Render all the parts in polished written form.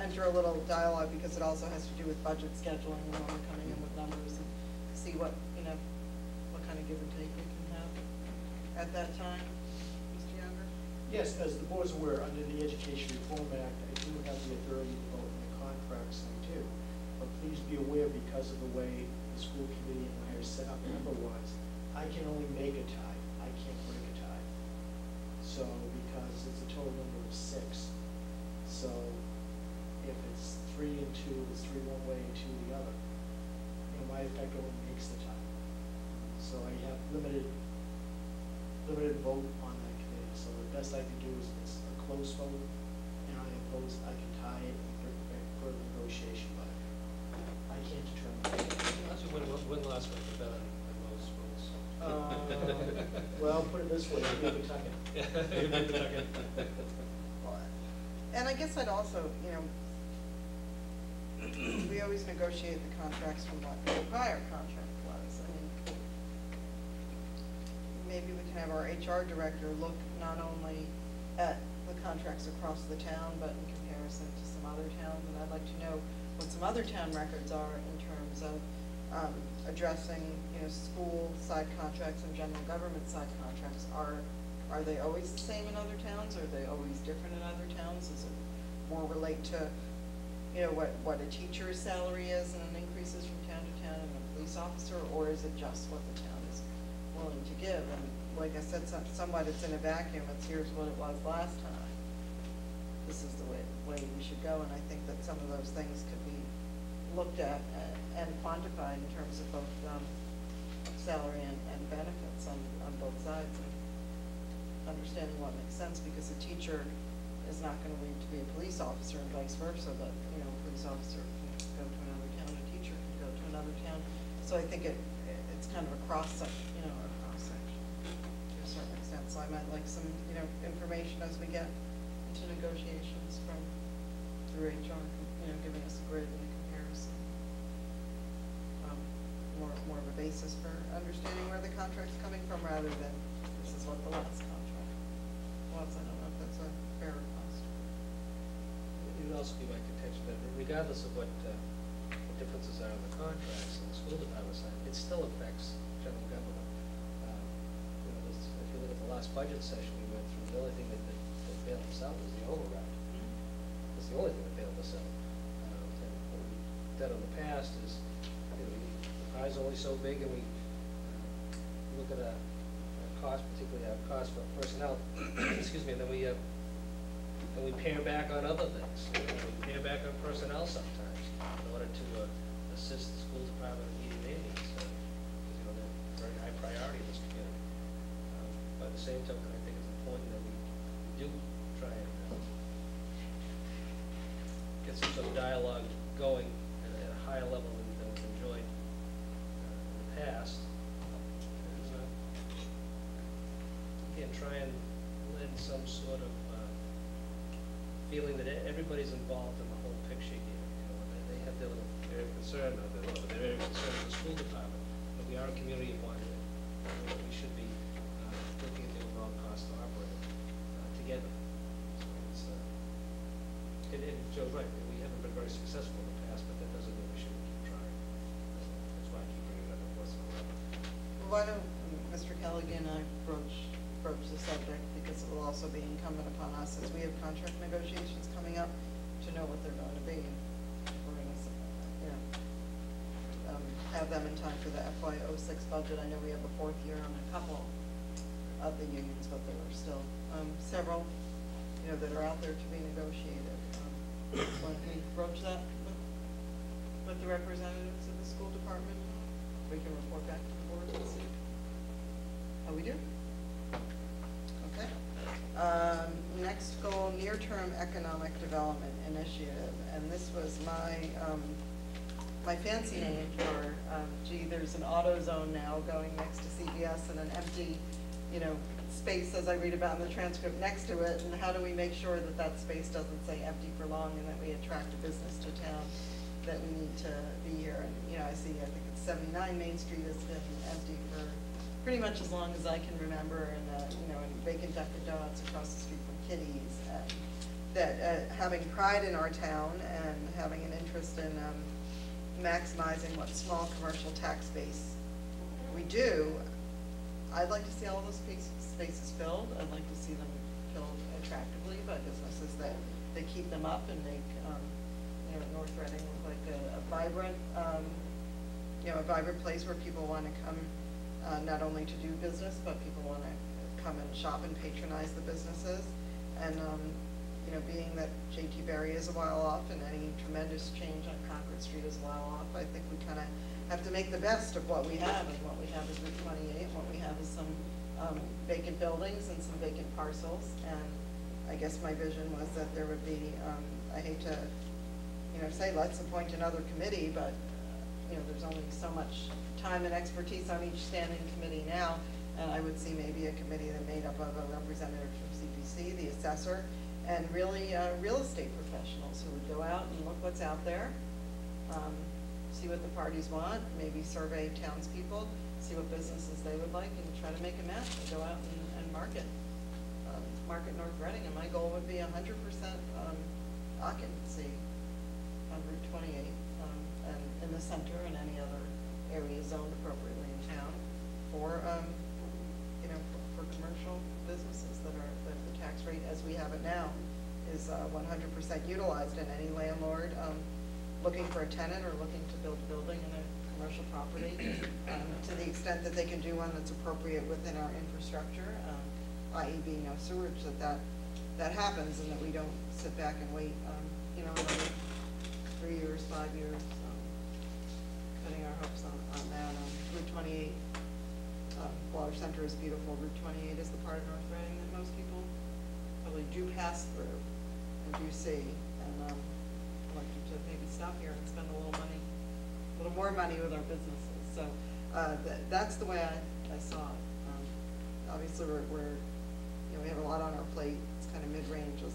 enter a little dialogue, because it also has to do with budget scheduling and when we're coming in with numbers, and see what, what kind of give and take we can have at that time. Mr. Younger? Yes, as the board is aware, under the Education Reform Act, I do have the authority to vote on the contracts, I do. But please be aware, because of the way the school committee and I are set up member-wise, I can only make a tie, I can't break a tie. So, because it's a total number of 6. So, if it's 3 and 2, it's 3 one way and 2 the other. My effect only makes the tie. So I have limited vote on that committee. So the best I can do is it's a close vote, and I oppose, I can tie it and bring it back for further negotiation, but I can't determine. Actually, when last week was better than most votes. Well, put it this way, I'll give it a tuck in. And I guess I'd also, we always negotiate the contracts from what the prior contract was. I mean, maybe we can have our HR director look not only at the contracts across the town, but in comparison to some other towns. And I'd like to know what some other town records are in terms of addressing, school side contracts and general government side contracts. Are they always the same in other towns? Are they always different in other towns? Does it more relate to what a teacher's salary is and it increases from town to town, and a police officer, or is it just what the town is willing to give? And like I said, somewhat it's in a vacuum. It's here's what it was last time. This is the way we should go, and I think that some of those things could be looked at and quantified in terms of both salary and benefits on both sides, and understanding what makes sense, because a teacher is not going to leave to be a police officer and vice versa, but a police officer can go to another town, a teacher can go to another town. So I think it's kind of a cross-section, to a certain extent. So I might like some, information as we get into negotiations through HR, giving us a grid and a comparison. More of a basis for understanding where the contract's coming from, rather than this is what the last contract was. I don't know if that's a fair request. It would also be my contention that regardless of what differences are in the contracts in the school department side, it still affects general government. If you look at the last budget session we went through, the only thing that bailed us out was the override. It's the only thing that bailed us out. And what we've done in the past is, the pie's only so big, and we look at our cost, particularly our cost for personnel, excuse me, and then we pare back on other things. We pare back on personnel sometimes in order to assist the school department in meeting their needs. Because they're very high priority in this community. By the same token, I think it's important that we do try and get some sort of dialogue going at a higher level than we've enjoyed in the past. And again, try and lend some sort of feeling that everybody's involved in the whole picture here. They have their little area of concern, they're very concerned with the school department, but we are a community of one, and we should be looking at the overall cost to operate together. So Joe's right, we haven't been very successful in the past, but that doesn't mean we shouldn't keep trying. That's why I keep bringing it up once in a while. Well, why don't Mr. Kelly and I broach the subject, because it will also be incumbent upon us, as we have contract negotiations coming up, to know what they're going to be. We're going to, have them in time for the FY06 budget. I know we have a 4th year on a couple of the unions, but there are still several, that are out there to be negotiated. Why don't we broach that with the representatives of the school department? We can report back to the board and see how we do. Okay. Next goal, near-term economic development initiative, and this was my fancy name for, there's an auto zone now going next to CVS, and an empty, space, as I read about in the transcript, next to it, and how do we make sure that that space doesn't say empty for long, and that we attract a business to town that we need to be here. And I think it's 79 Main Street has been empty for pretty much as long as I can remember, and and vacant Dunkin' Donuts across the street from Kitty's, and that having pride in our town and having an interest in maximizing what small commercial tax base we do, I'd like to see all those spaces filled. I'd like to see them filled attractively by businesses that keep them up and make North Reading look like a vibrant, a vibrant place where people want to come, not only to do business, but people want to come and shop and patronize the businesses. And being that J.T. Berry is a while off and any tremendous change on Concord Street is a while off, I think we kind of have to make the best of what we have, and what we have is Route 28, and what we have is some vacant buildings and some vacant parcels. And I guess my vision was that there would be, I hate to, say let's appoint another committee, but there's only so much time and expertise on each standing committee now, and I would see maybe a committee that made up of a representative from CPC, the assessor, and really real estate professionals who would go out and look what's out there, see what the parties want, maybe survey townspeople, see what businesses they would like, and try to make a match and go out and market North Reading. And my goal would be 100% occupancy on Route 28 and in the center and any other area zoned appropriately in town for for commercial businesses that the tax rate as we have it now is 100% utilized, and any landlord looking for a tenant or looking to build a building in a commercial property, to the extent that they can do one that's appropriate within our infrastructure, i.e. being no sewage, that happens, and that we don't sit back and wait, another 3 years, 5 years, putting our hopes on that. Route 28, Water Center is beautiful. Route 28 is the part of North Reading that most people probably do pass through and do see, and I'd like to maybe stop here and spend a little more money with our businesses. So that's the way I saw it. Obviously, we're we have a lot on our plate. It's kind of mid-range as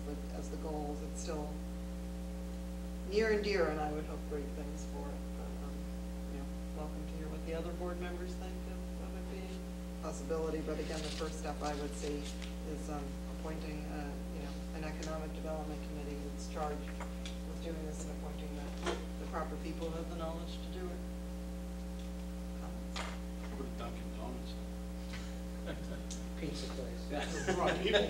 the goals. It's still near and dear, and I would hope great things for it. But welcome to hear what the other board members think of it being a possibility. But again, the first step I would see is appointing an economic development committee that's charged with doing this and appointing the proper people who have the knowledge to do it. Comments? Go to Dunkin' Donuts. Pizza place. Yeah. Right, people.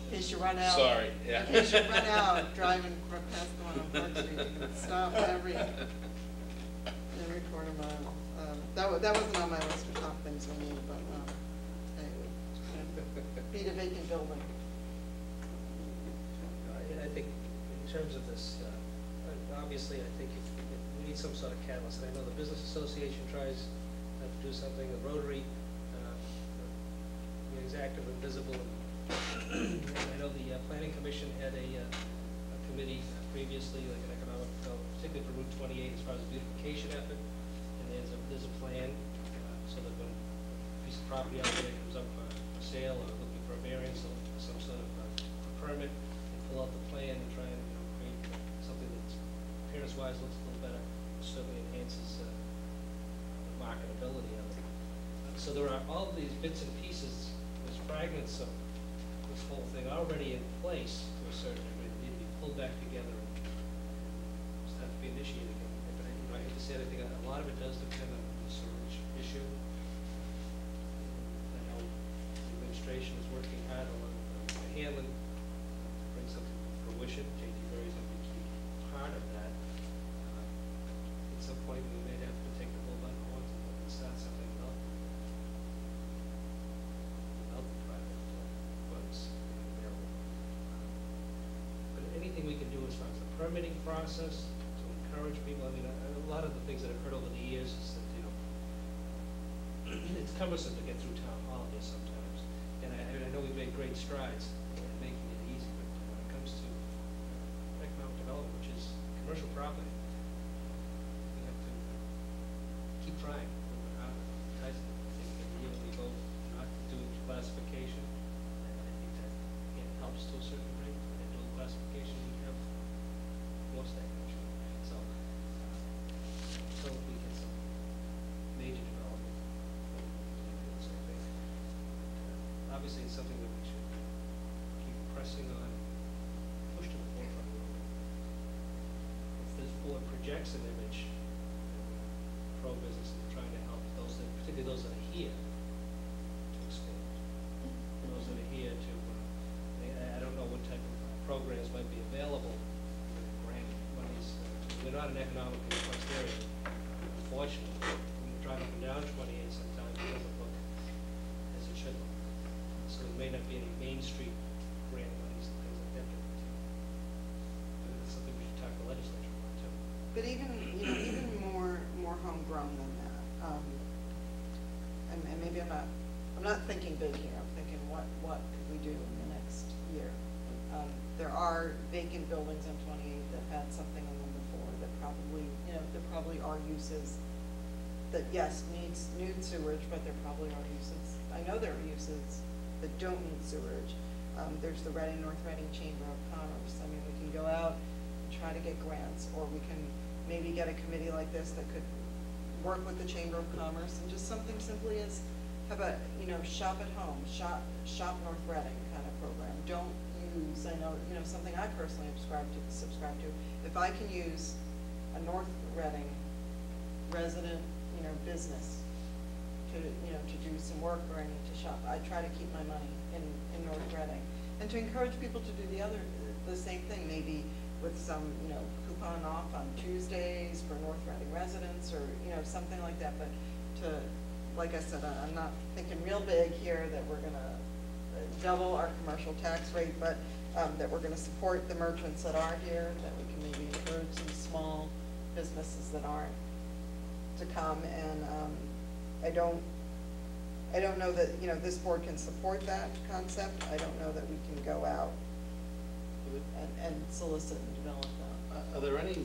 In case you run out. Sorry, yeah. In case you run out driving past the one on Park Street, you can stop every quarter mile. That wasn't on my list of top things we need, but hey, beat a vacant building. I think in terms of this, obviously, I think we need some sort of catalyst. And I know the Business Association tries to do something. The Rotary is active and visible. And I know the Planning Commission had a committee previously, like an economic, particularly for Route 28 as far as the beautification effort. And there's a plan so that when a piece of property out there comes up for sale or looking for a variance or some sort of permit, and pull out the plan and try and create something that appearance-wise looks a little better, certainly enhances the marketability of it. So there are all these bits and pieces, there's fragments of this whole thing already in place to a certain degree that need to be pulled back together and just have to be initiated. But I hate to say it, I think a lot of it does depend on the sewage issue. I know the administration is working hard on handling to bring something to fruition. J.T. Berry is going to be a key part of that. At some point, we may have to take the bull by the horns and start something without the private funds available. But anything we can do as far as the permitting process to encourage people. I mean, a lot of the things that I've heard over the years is that it's cumbersome to get through town hall here sometimes. And I know we've made great strides in making it easy, but when it comes to economic development, which is commercial property, we have to keep trying a little bit harder. I think every year we go not doing classification, I think that helps to a certain degree. And doing classification, we have more stagnation. So we get some major development. obviously it's something that we should keep pressing on, push to the forefront a little bit. If this board projects an image, pro-business and trying to help those that, particularly those that are here, to expand. Those that are here to, I don't know what type of programs might be available, grant monies. We're not an economically depressed area, unfortunately. When you drive up and down 28 sometimes, it doesn't look as it should look. So there may not be any Main Street grant monies and things like that. But it's something we should talk to the legislature about too. But even, even more homegrown than that. And maybe I'm not thinking big here. I'm thinking what could we do in the next year? There are vacant buildings on 28 that had something in them before that probably, there probably are uses that, yes, need sewage, but there probably are uses. I know there are uses that don't need sewage. There's the North Reading Chamber of Commerce. I mean, we can go out and try to get grants, or we can maybe get a committee like this that could work with the Chamber of Commerce, and just something simply as, have a, shop at home, shop North Reading kind of program. Don't use, I know, something I personally subscribe to. If I can use a North Reading resident, business to do some work where I need to shop, I try to keep my money in North Reading, and to encourage people to do the same thing, maybe with some, coupon off on Tuesdays for North Reading residents, or, something like that. But to, like I said, I'm not thinking real big here that we're gonna double our commercial tax rate, but that we're gonna support the merchants that are here, that we can maybe encourage some small businesses that aren't to come. And I don't know that, this board can support that concept. I don't know that we can go out and solicit and develop that. Are there any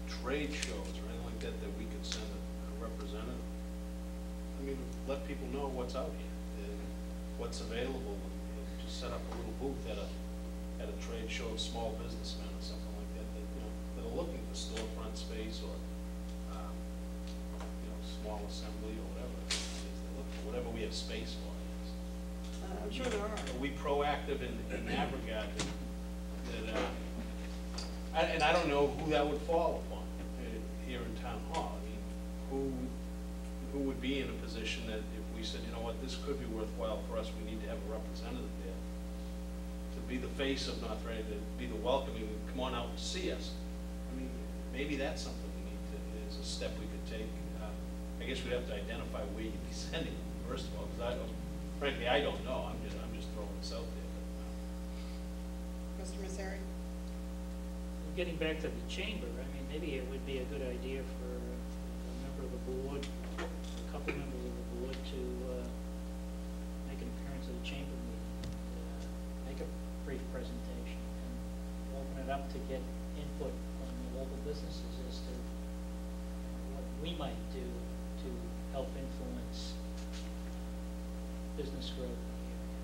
trade shows or anything like that that we could send a representative? I mean, let people know what's out here, and what's available, and just set up a little booth at a trade show of small businessmen or something like that, that are looking for storefront space, or small assembly, or whatever it is they're looking for, whatever we have space for. I'm sure there are. Are we proactive in that regard? And I don't know who that would fall upon here in Town Hall. I mean, who would be in a position that if we said, this could be worthwhile for us, we need to have a representative there to be the face of North Reading, to be the welcoming, come on out and see us. I mean, maybe that's something we need to, is a step we could take. I guess we'd have to identify where you'd be sending them, first of all, because frankly, I don't know. I'm just throwing this out there. Mr. Misery? Getting back to the chamber, I mean, maybe it would be a good idea for a member of the board, a couple members of the board, to make an appearance at a chamber meeting, make a brief presentation, and open it up to get input from the local businesses as to what we might do to help influence business growth in the area.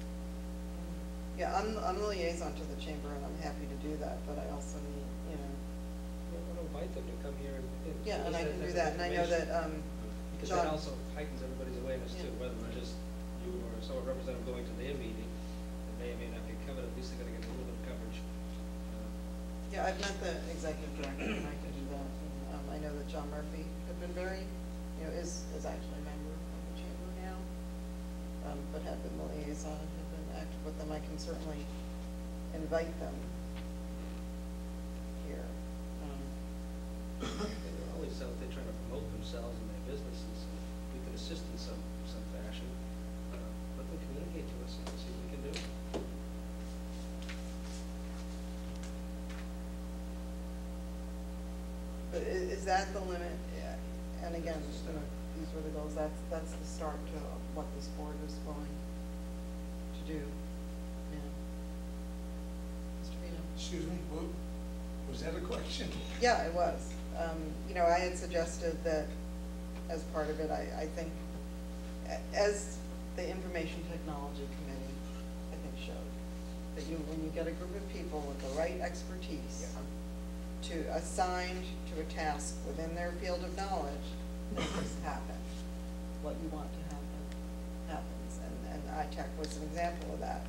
Yeah, I'm the liaison to the chamber, and I'm happy to do that, but I also need, We'll invite them to come here and. yeah, and I can do that, and I know that, Because John. that also heightens everybody's awareness too, whether it's just you or some representative going to their meeting, and may or may not be covered, at least they're gonna get a little bit of coverage. Yeah, I've met the executive director, and I can do that. And, I know that John Murphy had been very, is actually a member of the chamber now, but had been the liaison and had been active with them. I can certainly invite them here. They're always out there trying to promote themselves and their businesses, and we can assist in some fashion. Let them communicate to us and see what we can do. But is that the limit? Yeah. And again, these were the goals. That's the start to what this board is willing to do. Yeah. Mr. Vino? Excuse me, was that a question? Yeah, it was. I had suggested that as part of it, I think, as the Information Technology Committee, I think showed, that when you get a group of people with the right expertise assigned to a task within their field of knowledge, things happen. What you want to happen happens. And ITech was an example of that.